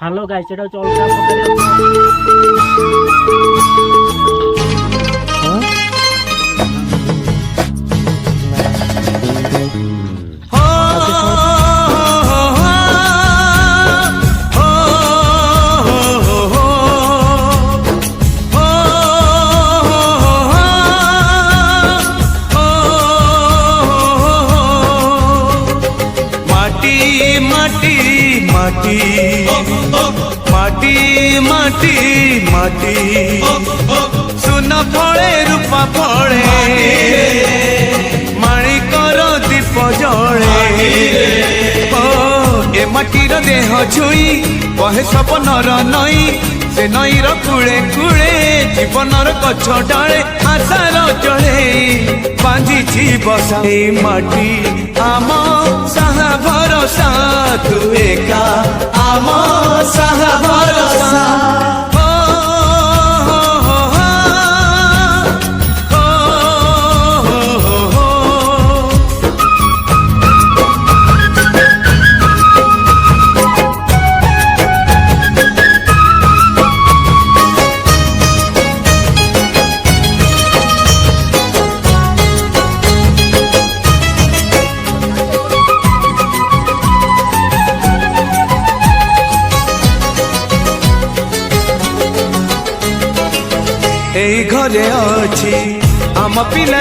Hello guys, এটা হচ্ছে অলকা পতাকা। माटी माटी माटी माटी सुना फले रूपा फले माणिकर दीप जले ए माटीर देह छुई कहे सपनर नई से नईर कूले कूले जीवनर गछ डाले आशार जले बांधी बसा ए माटी आम साहा भरोसा तू एका आम साहा भरोसा এই ঘরে অছি আম পিলা